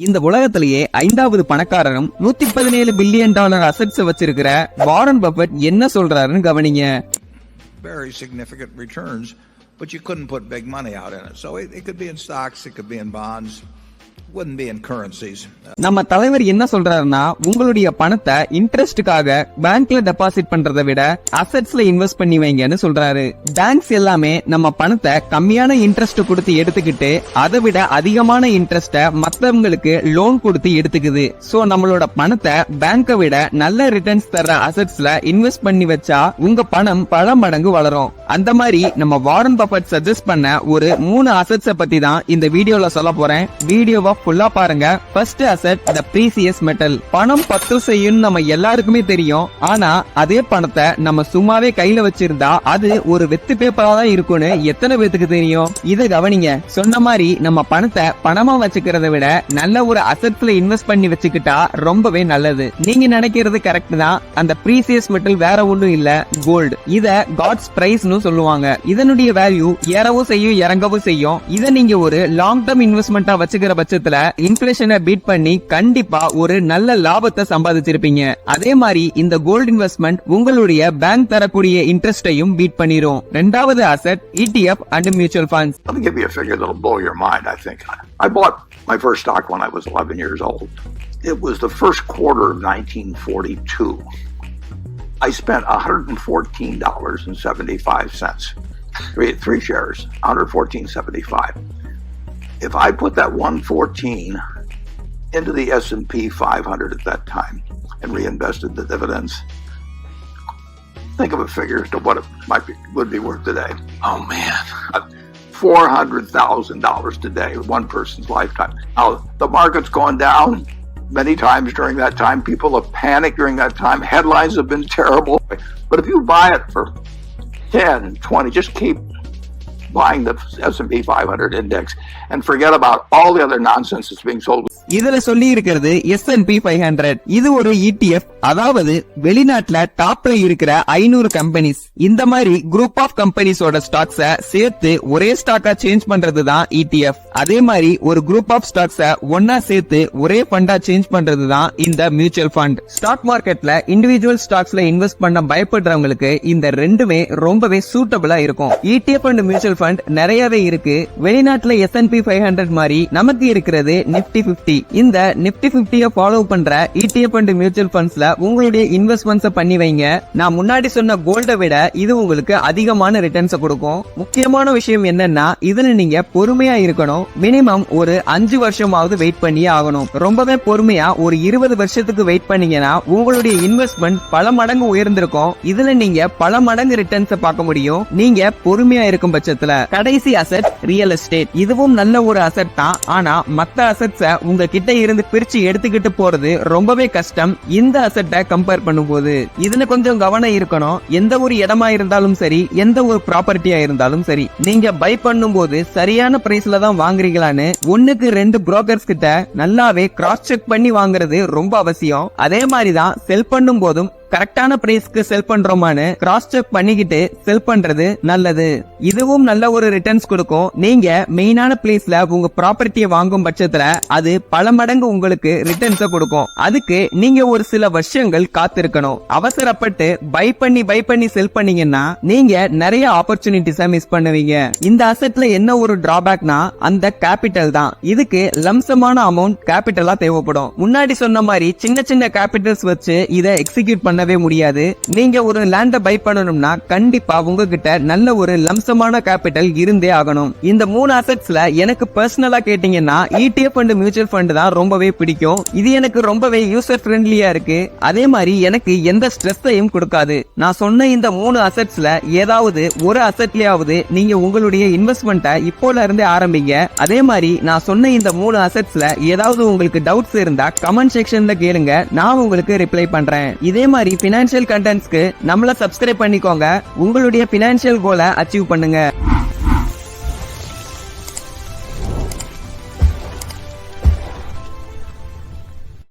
இந்த உலகத்திலேயே 5வது பணக்காரரும் $117 பில்லியன் அசெட்ஸ் வச்சிருக்கிற வாரன் பஃபெட் என்ன சொல்றாருன்னு கவனிங்க. Very significant returns, but you couldn't put big money out in it. So it could be in stocks, it could be in bonds. Wouldn't be in currencies. நம்ம தலைவர் என்ன சொல்றாருன்னா, உங்களுடைய பணத்தை இன்ட்ரெஸ்டுக்காக பேங்க்ல டெபாசிட் பண்றதை விட அசெட்ஸ்ல இன்வெஸ்ட் பண்ணி வைங்கன்னு சொல்றாரு. பேங்க்ஸ் எல்லாமே நம்ம பணத்தை கம்மியான இன்ட்ரெஸ்ட் கொடுத்து எடுத்துக்கிட்டு அதை விட அதிகமான இன்ட்ரெஸ்ட மத்தவங்களுக்கு லோன் கொடுத்து எடுத்துக்குது. சோ நம்மளோட பணத்தை பேங்கை விட நல்ல ரிட்டர்ன்ஸ் தர அசெட்ஸ்ல இன்வெஸ்ட் பண்ணி வச்சா உங்க பணம் பல மடங்கு வளரும். அந்த மாதிரி நம்ம வாரன் பஃபெட் சஜஸ்ட் பண்ண ஒரு 3 அசெட்ஸ பத்தி தான் இந்த வீடியோல சொல்ல போறேன். வீடியோவை ஃபுல்லா பாருங்க. ஃபர்ஸ்ட் அசெட் தி பிரீசியஸ் மெட்டல். பணம் 10 செய்யும் நம்ம எல்லாருக்குமே தெரியும். ஆனா அதே பணத்தை நம்ம சும்மாவே கையில வச்சிருந்தா அது ஒரு வெத்து பேப்பரா தான் இருக்கும்னு எத்தனை பேத்துக்கு தெரியும்? இத கவனிங்க. சொன்ன மாதிரி நம்ம பணத்தை பணமா வச்சுக்கிறத விட நல்ல ஒரு அசெட்ஸ்ல இன்வெஸ்ட் பண்ணி வச்சுக்கிட்டா ரொம்பவே நல்லது. நீங்க நினைக்கிறது கரெக்ட் தான். அந்த பிரீசியஸ் மெட்டல் வேற ஒண்ணும் இல்ல, கோல்டு. இத காட்ஸ் பிரைஸ்னு சொல்லுவாங்க. இதனுடைய வேல்யூ ஏறவும் செய்யும் இறங்கவும் செய்யும். இத நீங்க ஒரு லாங் டர்ம் இன்வெஸ்ட்மெண்டா வச்சுக்கிற பட்சத்துல இன்ஃப்ளேஷனை பீட் பண்ணி கண்டிப்பா ஒரு நல்ல லாபத்தை சம்பாதிச்சிருப்பீங்க. அதே மாதிரி இந்த கோல்ட் இன்வெஸ்ட்மெண்ட் உங்களுடைய பேங்க் தரக்கூடிய இன்ட்ரெஸ்டையும் பீட் பண்ணிரும். இரண்டாவது asset ETF and mutual funds. Let me give you a figure that'll blow your mind, I think. I bought my first stock when I was 11 years old. It was the first quarter of 1942. I spent $114.75. Three shares, $114.75. If I put that 114 into the S&P 500 at that time and reinvested the dividends, think of a figure to what it would be worth today. Oh man, $400,000 today, one person's lifetime. Now the market's gone down many times during that time. People have panicked during that time. Headlines have been terrible. But if you buy it for 10, 20, just keep buying the S&P 500 index and forget about all the other nonsense that's being sold. இதுல சொல்லி இருக்கிறது S&P 500. இது ஒரு ETF, அதாவது வெளிநாட்டுல டாப்ல இருக்கிற 500 companies. இந்த மாதிரி குரூப் ஆஃப் கம்பெனிஸோட ஸ்டாக்ஸ சேர்த்து ஒரே ஸ்டாக்கா சேஞ்ச் பண்றது தான் ETF. அதே மாதிரி ஒரு குரூப் ஆஃப் ஸ்டாக்ஸ ஒன்னா சேர்த்து ஒரே ஃபண்டா சேஞ்ச் பண்றது தான் இந்த மியூச்சுவல் ஃபண்ட். ஸ்டாக் மார்க்கெட்ல இண்டிவிஜுவல் ஸ்டாக்ஸ்ல இன்வெஸ்ட் பண்ண பயப்படுறவங்களுக்கு இந்த ரெண்டுமே ரொம்பவே சூட்டபிளா இருக்கும். ETF அண்ட் மியூச்சுவல் ஃபண்ட் நிறையவே இருக்கு. வெளிநாட்டுல S&P 500 மாதிரி நமக்கு இருக்கிறது Nifty 50. இந்த Nifty 50 ஃபாலோ பண்ற ETF அண்ட் மியூச்சுவல் ஃபண்ட்ஸ்ல உங்களுடைய இன்வெஸ்ட்மெண்ட்ஸ் பண்ணி வைங்க. நான் முன்னாடி சொன்ன கோல்ட விட இது உங்களுக்கு அதிகமான ரிட்டர்ன்ஸ் கொடுக்கும். முக்கியமான விஷயம் என்னன்னா, இதுல நீங்க பொறுமையா இருக்கணும். மினிமம் ஒரு 5 வருஷமாவது வெயிட் பண்ணியே ஆகணும். ரொம்பவே பொறுமையா ஒரு 20 வருஷத்துக்கு வெயிட் பண்ணீங்கன்னா உங்களுடைய இன்வெஸ்ட்மெண்ட் பல மடங்கு உயர்ந்திருக்கும். இதுல நீங்க பல மடங்கு ரிட்டர்ன்ஸ் பார்க்க முடியும், நீங்க பொறுமையா இருக்கும் பட்சத்துல. கடைசி அசெட் ரியல் எஸ்டேட். இதுவும் நல்ல ஒரு அசெட் தான். ஆனா மத்த அசெட்ஸ உங்க கிட்ட இருந்து பிரிச்சு எடுத்துக்கிட்டு போறது ரொம்பவே கஷ்டம் இந்த அசெட்டை கம்பேர் பண்ணும்போது. இதுல கொஞ்சம் கவனம் இருக்கணும். எந்த ஒரு இடமா இருந்தாலும் சரி, எந்த ஒரு ப்ராப்பர்ட்டியா இருந்தாலும் சரி, நீங்க பை பண்ணும்போது சரியான பிரைஸ்ல தான் வாங்குறீங்களான்னு 1க்கு 2 புரோக்கர்ஸ் கிட்ட நல்லாவே கிராஸ் செக் பண்ணி வாங்குறது ரொம்ப அவசியம். அதே மாதிரி தான் செல் பண்ணும் போதும் கரெக்டான பிரைஸ்க்கு செல் பண்றோமான்னு கிராஸ் செக் பண்ணிக்கிட்டு செல் பண்றது நல்லது. இதுவும் நல்ல ஒரு ரிட்டர்ன்ஸ் கொடுக்கும். நீங்க மெயினான பிளேஸ்ல உங்க ப்ராப்பர்ட்டியை வாங்கும் பட்சத்துல அது பல மடங்கு உங்களுக்கு ரிட்டர்ன்ஸ் கொடுக்கும். அதுக்கு நீங்க ஒரு சில வருஷங்கள் காத்திருக்கணும். அவசரப்பட்டு பை பண்ணி செல் பண்ணீங்கன்னா நீங்க நிறைய ஆப்பர்ச்சுனிட்டிஸை மிஸ் பண்ணுவீங்க. இந்த அசெட்ல என்ன ஒரு டிராபேக்னா அந்த கேபிட்டல் தான். இதுக்கு லம்சமான அமௌண்ட் கேபிட்டலா தேவைப்படும். முன்னாடி சொன்ன மாதிரி சின்ன சின்ன கேபிட்டல்ஸ் வச்சு இதை எக்ஸிக்யூட் பண்ணவே முடியாது. நீங்க ஒரு லேண்ட பை பண்ணணும்னா கண்டிப்பா உங்ககிட்ட நல்ல ஒரு லம்சமான கேபிட்டல் இருந்தே ஆகணும். இந்த 3 அசெட்ஸ்ல எனக்கு பர்சனலா கேட்டீங்கன்னா ETF அண்ட் மியூச்சுவல் ஃபண்ட் தான் ரொம்பவே பிடிக்கும். இது எனக்கு ரொம்பவே யூசர் ஃப்ரெண்ட்லியா இருக்கு. அதே மாதிரி எனக்கு எந்த ஸ்ட்ரெஸ்ஸையும் கொடுக்காது. நான் சொன்ன இந்த 3 அசெட்ஸ்ல ஏதாவது ஒரு அசெட்லயாவது நீங்க உங்களுடைய இன்வெஸ்ட்மெண்ட்டை இப்போல இருந்தே ஆரம்பிங்க. அதே மாதிரி நான் சொன்ன இந்த 3 அசெட்ஸ்ல ஏதாவது உங்களுக்கு டவுட்ஸ் இருந்தா கமெண்ட் செக்ஷன்ல கேளுங்க, நான் உங்களுக்கு ரிப்ளை பண்றேன். இதே மாதிரி பினான்சியல் கண்டென்ட்ஸ்க்கு நம்மள சப்ஸ்கிரைப் பண்ணிக்கோங்க. உங்களுடைய பினான்சியல் கோலை அச்சீவ் பண்ணுங்க.